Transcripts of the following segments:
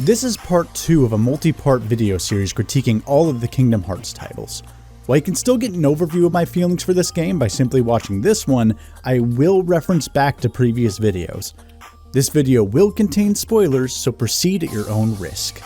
This is part 2 of a multi-part video series critiquing all of the Kingdom Hearts titles. While you can still get an overview of my feelings for this game by simply watching this one, I will reference back to previous videos. This video will contain spoilers, so proceed at your own risk.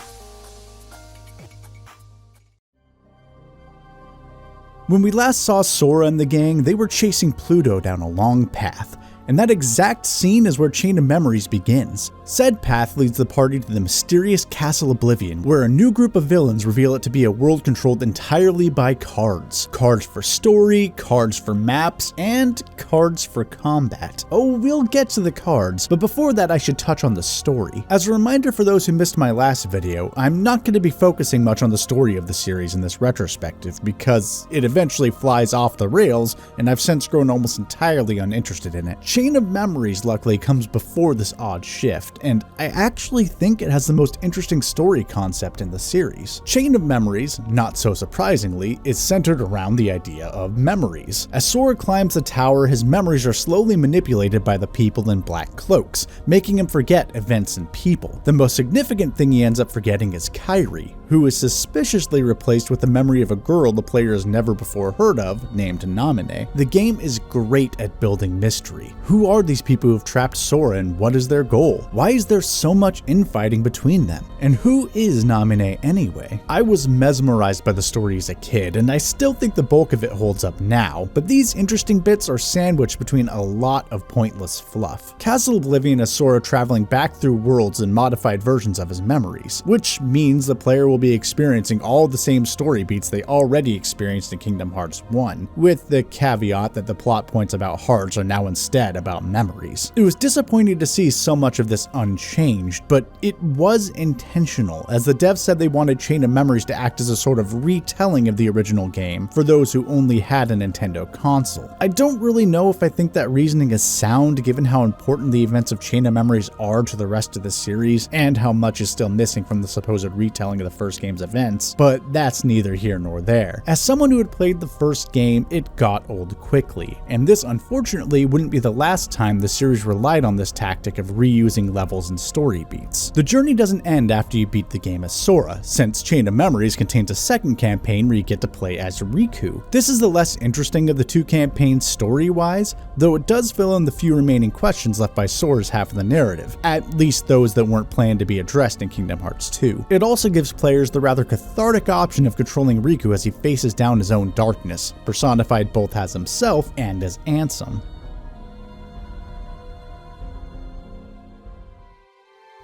When we last saw Sora and the gang, they were chasing Pluto down a long path. And that exact scene is where Chain of Memories begins. Said path leads the party to the mysterious Castle Oblivion, where a new group of villains reveal it to be a world controlled entirely by cards. Cards for story, cards for maps, and cards for combat. Oh, we'll get to the cards, but before that I should touch on the story. As a reminder for those who missed my last video, I'm not going to be focusing much on the story of the series in this retrospective, because it eventually flies off the rails, and I've since grown almost entirely uninterested in it. Chain of Memories luckily comes before this odd shift, and I actually think it has the most interesting story concept in the series. Chain of Memories, not so surprisingly, is centered around the idea of memories. As Sora climbs the tower, his memories are slowly manipulated by the people in black cloaks, making him forget events and people. The most significant thing he ends up forgetting is Kairi, who is suspiciously replaced with the memory of a girl the player has never before heard of, named Namine. The game is great at building mystery. Who are these people who have trapped Sora and what is their goal? Why is there so much infighting between them? And who is Namine anyway? I was mesmerized by the story as a kid, and I still think the bulk of it holds up now, but these interesting bits are sandwiched between a lot of pointless fluff. Castle Oblivion is Sora traveling back through worlds and modified versions of his memories, which means the player will be experiencing all the same story beats they already experienced in Kingdom Hearts 1, with the caveat that the plot points about hearts are now instead about memories. It was disappointing to see so much of this unchanged, but it was intentional, as the devs said they wanted Chain of Memories to act as a sort of retelling of the original game for those who only had a Nintendo console. I don't really know if I think that reasoning is sound given how important the events of Chain of Memories are to the rest of the series, and how much is still missing from the supposed retelling of the first game's events, but that's neither here nor there. As someone who had played the first game, it got old quickly, and this unfortunately wouldn't be the last time the series relied on this tactic of reusing levels and story beats. The journey doesn't end after you beat the game as Sora, since Chain of Memories contains a second campaign where you get to play as Riku. This is the less interesting of the two campaigns story-wise, though it does fill in the few remaining questions left by Sora's half of the narrative, at least those that weren't planned to be addressed in Kingdom Hearts 2. It also gives players the rather cathartic option of controlling Riku as he faces down his own darkness, personified both as himself and as Ansem.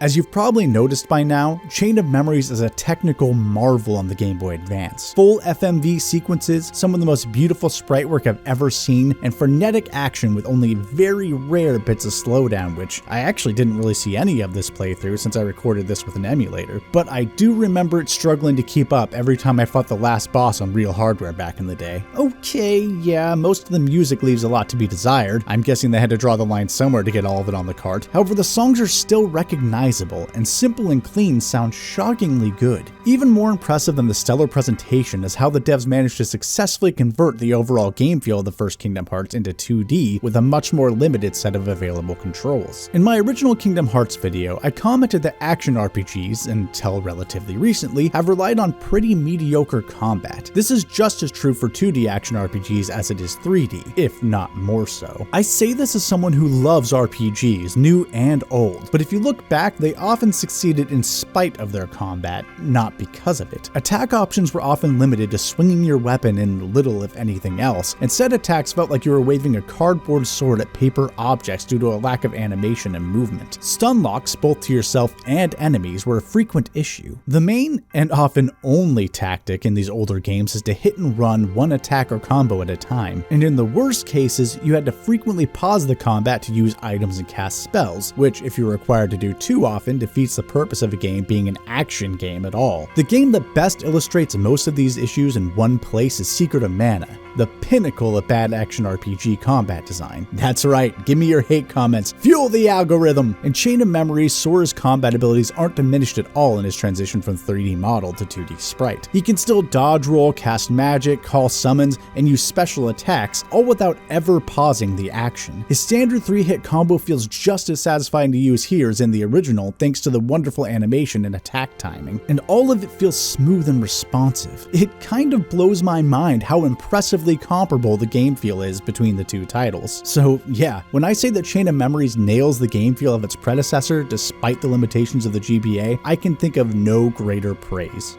As you've probably noticed by now, Chain of Memories is a technical marvel on the Game Boy Advance. Full FMV sequences, some of the most beautiful sprite work I've ever seen, and frenetic action with only very rare bits of slowdown, which I actually didn't really see any of this playthrough since I recorded this with an emulator. But I do remember it struggling to keep up every time I fought the last boss on real hardware back in the day. Okay, yeah, most of the music leaves a lot to be desired. I'm guessing they had to draw the line somewhere to get all of it on the cart. However, the songs are still recognizable, and simple and clean sound shockingly good. Even more impressive than the stellar presentation is how the devs managed to successfully convert the overall game feel of the first Kingdom Hearts into 2D with a much more limited set of available controls. In my original Kingdom Hearts video, I commented that action RPGs, until relatively recently, have relied on pretty mediocre combat. This is just as true for 2D action RPGs as it is 3D, if not more so. I say this as someone who loves RPGs, new and old, but if you look back, they often succeeded in spite of their combat, not because of it. Attack options were often limited to swinging your weapon and little if anything else. Instead, attacks felt like you were waving a cardboard sword at paper objects due to a lack of animation and movement. Stun locks, both to yourself and enemies, were a frequent issue. The main, and often only, tactic in these older games is to hit and run one attack or combo at a time, and in the worst cases, you had to frequently pause the combat to use items and cast spells, which, if you're required to do too often, defeats the purpose of a game being an action game at all. The game that best illustrates most of these issues in one place is Secret of Mana, the pinnacle of bad action RPG combat design. That's right, give me your hate comments, fuel the algorithm! In Chain of Memories, Sora's combat abilities aren't diminished at all in his transition from 3D model to 2D sprite. He can still dodge roll, cast magic, call summons, and use special attacks, all without ever pausing the action. His standard 3-hit combo feels just as satisfying to use here as in the original original thanks to the wonderful animation and attack timing, and all of it feels smooth and responsive. It kind of blows my mind how impressively comparable the game feel is between the two titles. So yeah, when I say that Chain of Memories nails the game feel of its predecessor despite the limitations of the GBA, I can think of no greater praise.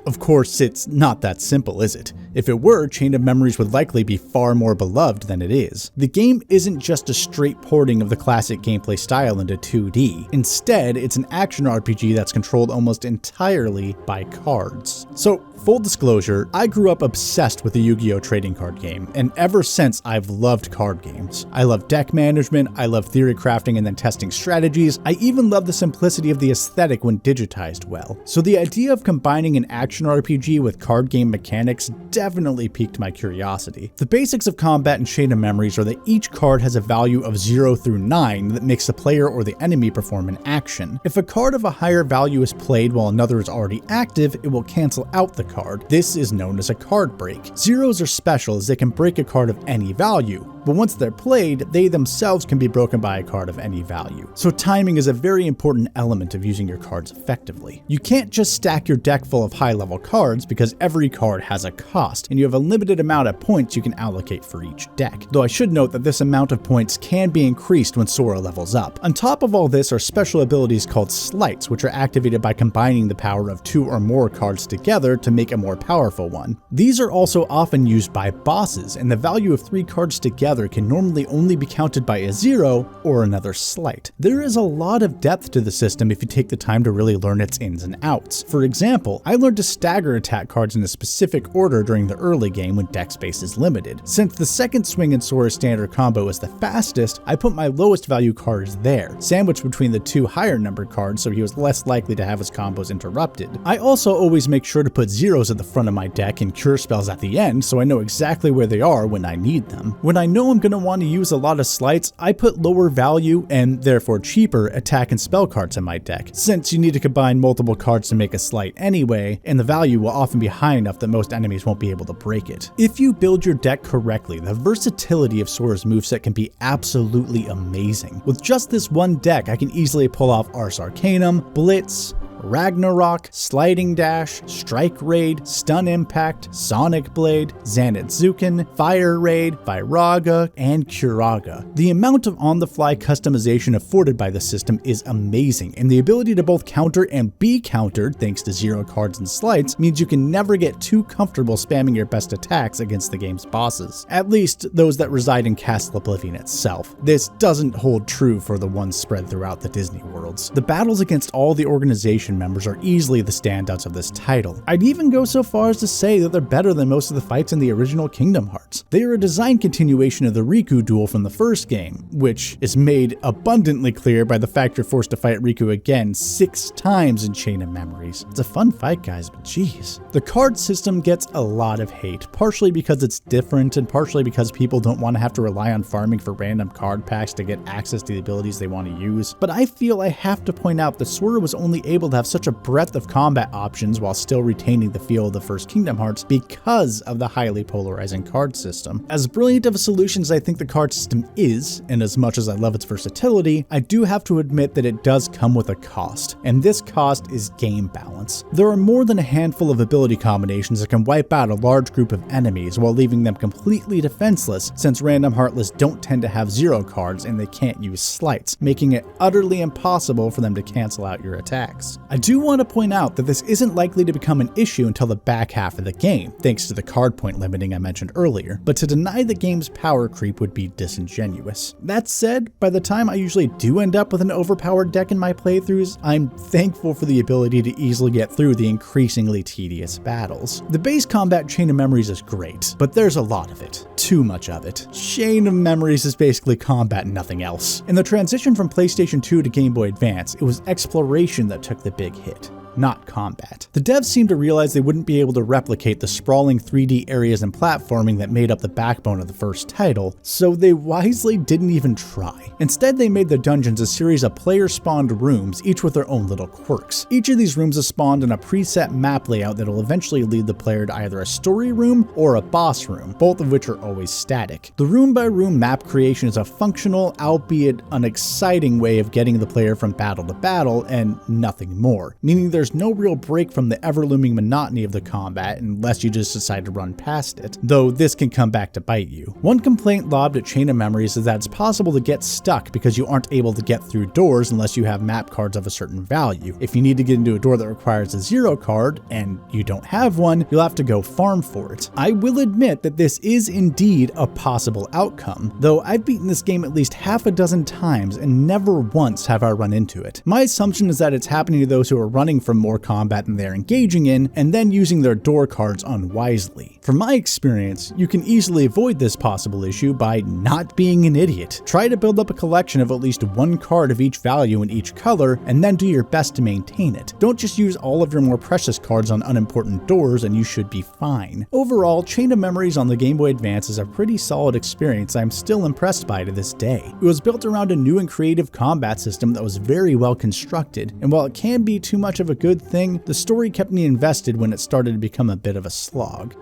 Of course, it's not that simple, is it? If it were, Chain of Memories would likely be far more beloved than it is. The game isn't just a straight porting of the classic gameplay style into 2D. Instead, it's an action RPG that's controlled almost entirely by cards. So, full disclosure, I grew up obsessed with the Yu-Gi-Oh! Trading card game, and ever since I've loved card games. I love deck management, I love theory crafting and then testing strategies, I even love the simplicity of the aesthetic when digitized well. So the idea of combining an action RPG with card game mechanics definitely piqued my curiosity. The basics of combat in Chain of Memories are that each card has a value of 0 through 9 that makes the player or the enemy perform an action. If a card of a higher value is played while another is already active, it will cancel out the card. This is known as a card break. Zeros are special as they can break a card of any value, but once they're played, they themselves can be broken by a card of any value. So timing is a very important element of using your cards effectively. You can't just stack your deck full of high-level cards because every card has a cost, and you have a limited amount of points you can allocate for each deck. Though I should note that this amount of points can be increased when Sora levels up. On top of all this are special abilities called sleights, which are activated by combining the power of 2 or more cards together to make a more powerful one. These are also often used by bosses, and the value of 3 cards together can normally only be counted by a 0 or another sleight. There is a lot of depth to the system if you take the time to really learn its ins and outs. For example, I learned to stagger attack cards in a specific order during the early game when deck space is limited. Since the second swing in Sora's standard combo is the fastest, I put my lowest value cards there, sandwiched between the 2 higher numbered cards so he was less likely to have his combos interrupted. I also always make sure to put zeros at the front of my deck and cure spells at the end so I know exactly where they are when I need them. When I know I'm going to want to use a lot of sleights, I put lower value and therefore cheaper attack and spell cards in my deck, since you need to combine multiple cards to make a sleight anyway, and the value will often be high enough that most enemies won't be able to break it. If you build your deck correctly, the versatility of Sora's moveset can be absolutely amazing. With just this one deck, I can easily pull off Ars Arcanum, Blitz, Ragnarok, Sliding Dash, Strike Raid, Stun Impact, Sonic Blade, Zanetsuken, Fire Raid, Viraga, and Curaga. The amount of on-the-fly customization afforded by the system is amazing, and the ability to both counter and be countered thanks to 0 cards and sleights means you can never get too comfortable spamming your best attacks against the game's bosses. At least those that reside in Castle Oblivion itself. This doesn't hold true for the ones spread throughout the Disney worlds. The battles against all the organization members are easily the standouts of this title. I'd even go so far as to say that they're better than most of the fights in the original Kingdom Hearts. They are a design continuation of the Riku duel from the first game, which is made abundantly clear by the fact you're forced to fight Riku again 6 times in Chain of Memories. It's a fun fight, guys, but geez. The card system gets a lot of hate, partially because it's different and partially because people don't want to have to rely on farming for random card packs to get access to the abilities they want to use. But I feel I have to point out that Sora was only able to have such a breadth of combat options while still retaining the feel of the first Kingdom Hearts because of the highly polarizing card system. As brilliant of a solution as I think the card system is, and as much as I love its versatility, I do have to admit that it does come with a cost, and this cost is game balance. There are more than a handful of ability combinations that can wipe out a large group of enemies while leaving them completely defenseless, since random Heartless don't tend to have 0 cards and they can't use sleights, making it utterly impossible for them to cancel out your attacks. I do want to point out that this isn't likely to become an issue until the back half of the game, thanks to the card point limiting I mentioned earlier, but to deny the game's power creep would be disingenuous. That said, by the time I usually do end up with an overpowered deck in my playthroughs, I'm thankful for the ability to easily get through the increasingly tedious battles. The base combat Chain of Memories is great, but there's a lot of it. Too much of it. Chain of Memories is basically combat and nothing else. In the transition from PlayStation 2 to Game Boy Advance, it was exploration that took the big hit. not combat. The devs seemed to realize they wouldn't be able to replicate the sprawling 3D areas and platforming that made up the backbone of the first title, so they wisely didn't even try. Instead, they made the dungeons a series of player-spawned rooms, each with their own little quirks. Each of these rooms is spawned in a preset map layout that will eventually lead the player to either a story room or a boss room, both of which are always static. The room-by-room map creation is a functional, albeit unexciting way of getting the player from battle to battle and nothing more, meaning there's no real break from the ever-looming monotony of the combat unless you just decide to run past it, though this can come back to bite you. One complaint lobbed at Chain of Memories is that it's possible to get stuck because you aren't able to get through doors unless you have map cards of a certain value. If you need to get into a door that requires a 0 card, and you don't have one, you'll have to go farm for it. I will admit that this is indeed a possible outcome, though I've beaten this game at least half a dozen times and never once have I run into it. My assumption is that it's happening to those who are running from more combat than they're engaging in, and then using their door cards unwisely. From my experience, you can easily avoid this possible issue by not being an idiot. Try to build up a collection of at least one card of each value in each color, and then do your best to maintain it. Don't just use all of your more precious cards on unimportant doors and you should be fine. Overall, Chain of Memories on the Game Boy Advance is a pretty solid experience I'm still impressed by to this day. It was built around a new and creative combat system that was very well constructed, and while it can be too much of a good thing, the story kept me invested when it started to become a bit of a slog.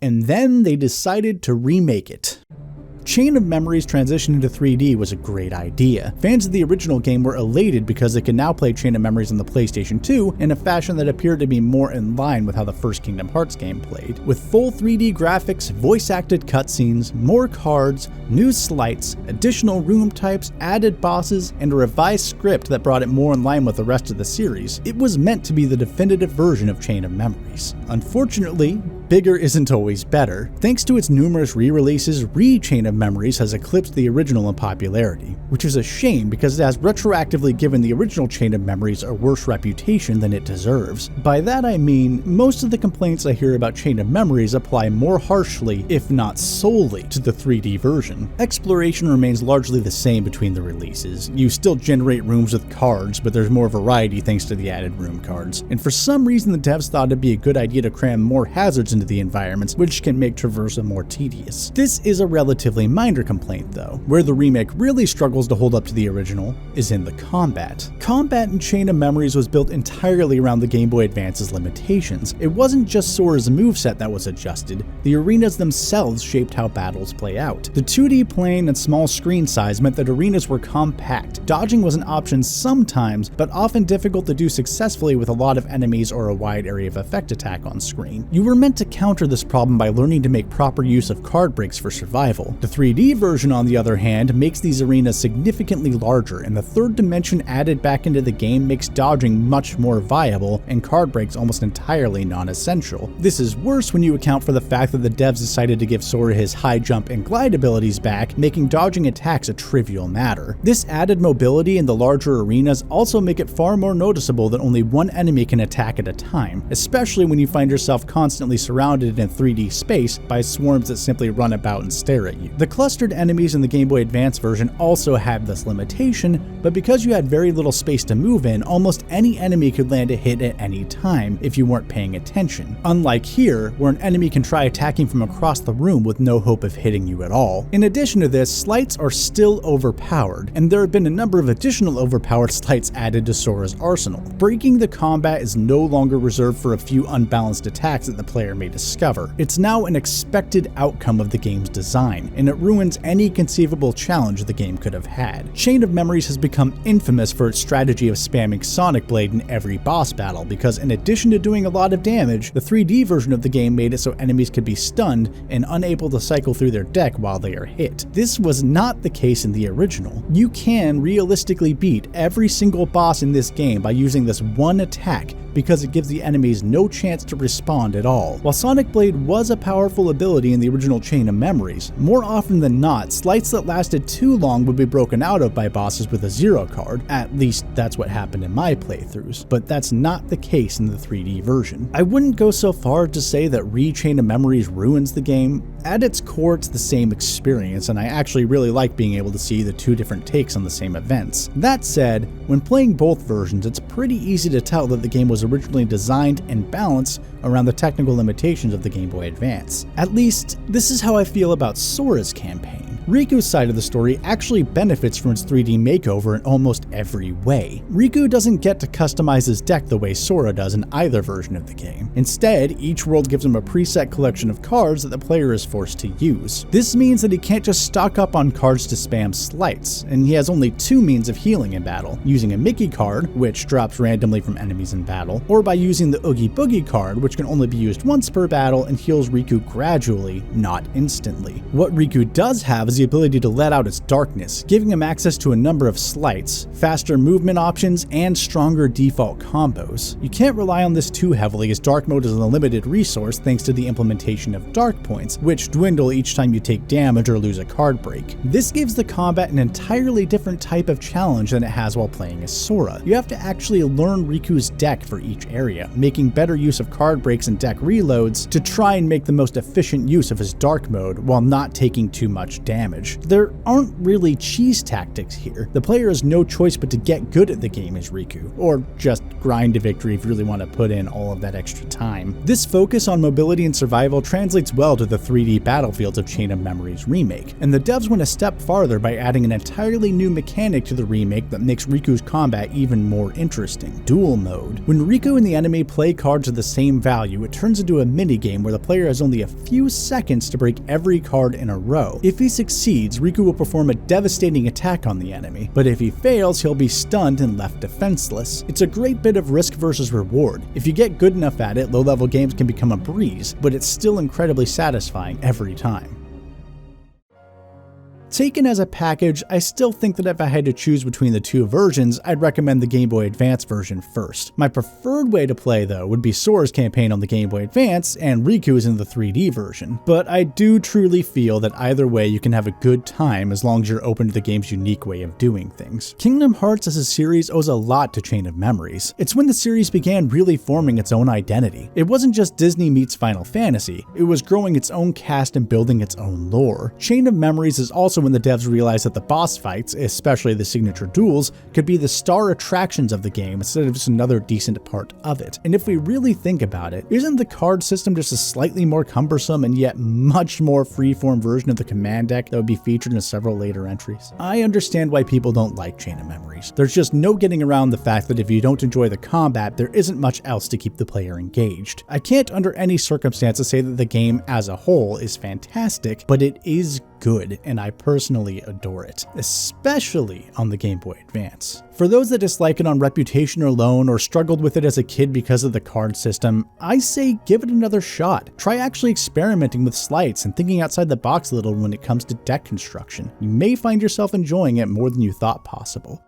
And then they decided to remake it. Chain of Memories transition into 3D was a great idea. Fans of the original game were elated because they could now play Chain of Memories on the PlayStation 2 in a fashion that appeared to be more in line with how the first Kingdom Hearts game played. With full 3D graphics, voice-acted cutscenes, more cards, new slights, additional room types, added bosses, and a revised script that brought it more in line with the rest of the series, it was meant to be the definitive version of Chain of Memories. Unfortunately, bigger isn't always better. Thanks to its numerous re-releases, Chain of Memories has eclipsed the original in popularity, which is a shame because it has retroactively given the original Chain of Memories a worse reputation than it deserves. By that I mean, most of the complaints I hear about Chain of Memories apply more harshly, if not solely, to the 3D version. Exploration remains largely the same between the releases. You still generate rooms with cards, but there's more variety thanks to the added room cards. And for some reason the devs thought it'd be a good idea to cram more hazards into the environments, which can make traversal more tedious. This is a relatively minor complaint though. Where the remake really struggles to hold up to the original is in the combat. Combat in Chain of Memories was built entirely around the Game Boy Advance's limitations. It wasn't just Sora's moveset that was adjusted, the arenas themselves shaped how battles play out. The 2D plane and small screen size meant that arenas were compact. Dodging was an option sometimes, but often difficult to do successfully with a lot of enemies or a wide area of effect attack on screen. You were meant to counter this problem by learning to make proper use of card breaks for survival. The 3D version, on the other hand, makes these arenas significantly larger, and the third dimension added back into the game makes dodging much more viable and card breaks almost entirely non-essential. This is worse when you account for the fact that the devs decided to give Sora his high jump and glide abilities back, making dodging attacks a trivial matter. This added mobility in the larger arenas also make it far more noticeable that only one enemy can attack at a time, especially when you find yourself constantly surrounded in 3D space by swarms that simply run about and stare at you. The clustered enemies in the Game Boy Advance version also had this limitation, but because you had very little space to move in, almost any enemy could land a hit at any time if you weren't paying attention. Unlike here, where an enemy can try attacking from across the room with no hope of hitting you at all. In addition to this, sleights are still overpowered, and there have been a number of additional overpowered sleights added to Sora's arsenal. Breaking the combat is no longer reserved for a few unbalanced attacks that the player may discover. It's now an expected outcome of the game's design, and it ruins any conceivable challenge the game could have had. Chain of Memories has become infamous for its strategy of spamming Sonic Blade in every boss battle, because in addition to doing a lot of damage, the 3D version of the game made it so enemies could be stunned and unable to cycle through their deck while they are hit. This was not the case in the original. You can realistically beat every single boss in this game by using this one attack, because it gives the enemies no chance to respond at all. While Sonic Blade was a powerful ability in the original Chain of Memories, more often than not, sleights that lasted too long would be broken out of by bosses with a 0 card. At least that's what happened in my playthroughs, but that's not the case in the 3D version. I wouldn't go so far as to say that Chain of Memories ruins the game. At its core, it's the same experience, and I actually really like being able to see the two different takes on the same events. That said, when playing both versions, it's pretty easy to tell that the game was originally designed and balanced around the technical limitations of the Game Boy Advance. At least, this is how I feel about Sora's campaign. Riku's side of the story actually benefits from its 3D makeover in almost every way. Riku doesn't get to customize his deck the way Sora does in either version of the game. Instead, each world gives him a preset collection of cards that the player is forced to use. This means that he can't just stock up on cards to spam slights, and he has only two means of healing in battle, using a Mickey card, which drops randomly from enemies in battle, or by using the Oogie Boogie card, which can only be used once per battle and heals Riku gradually, not instantly. What Riku does have is the ability to let out its darkness, giving him access to a number of slights, faster movement options, and stronger default combos. You can't rely on this too heavily, as dark mode is a limited resource thanks to the implementation of dark points, which dwindle each time you take damage or lose a card break. This gives the combat an entirely different type of challenge than it has while playing as Sora. You have to actually learn Riku's deck for each area, making better use of card breaks and deck reloads to try and make the most efficient use of his dark mode while not taking too much damage. There aren't really cheese tactics here. The player has no choice but to get good at the game as Riku, or just grind to victory if you really want to put in all of that extra time. This focus on mobility and survival translates well to the 3D battlefields of Chain of Memories Remake, and the devs went a step farther by adding an entirely new mechanic to the remake that makes Riku's combat even more interesting: duel mode. When Riku and the enemy play cards of the same value, it turns into a minigame where the player has only a few seconds to break every card in a row. If he succeeds, Riku will perform a devastating attack on the enemy, but if he fails, he'll be stunned and left defenseless. It's a great bit of risk versus reward. If you get good enough at it, low-level games can become a breeze, but it's still incredibly satisfying every time. Taken as a package, I still think that if I had to choose between the two versions, I'd recommend the Game Boy Advance version first. My preferred way to play, though, would be Sora's campaign on the Game Boy Advance and Riku's in the 3D version. But I do truly feel that either way you can have a good time as long as you're open to the game's unique way of doing things. Kingdom Hearts as a series owes a lot to Chain of Memories. It's when the series began really forming its own identity. It wasn't just Disney meets Final Fantasy, it was growing its own cast and building its own lore. Chain of Memories is also when the devs realized that the boss fights, especially the signature duels, could be the star attractions of the game instead of just another decent part of it. And if we really think about it, isn't the card system just a slightly more cumbersome and yet much more freeform version of the command deck that would be featured in several later entries? I understand why people don't like Chain of Memories. There's just no getting around the fact that if you don't enjoy the combat, there isn't much else to keep the player engaged. I can't under any circumstances say that the game as a whole is fantastic, but it is good, and I personally adore it, especially on the Game Boy Advance. For those that dislike it on reputation alone or struggled with it as a kid because of the card system, I say give it another shot. Try actually experimenting with sleights and thinking outside the box a little when it comes to deck construction. You may find yourself enjoying it more than you thought possible.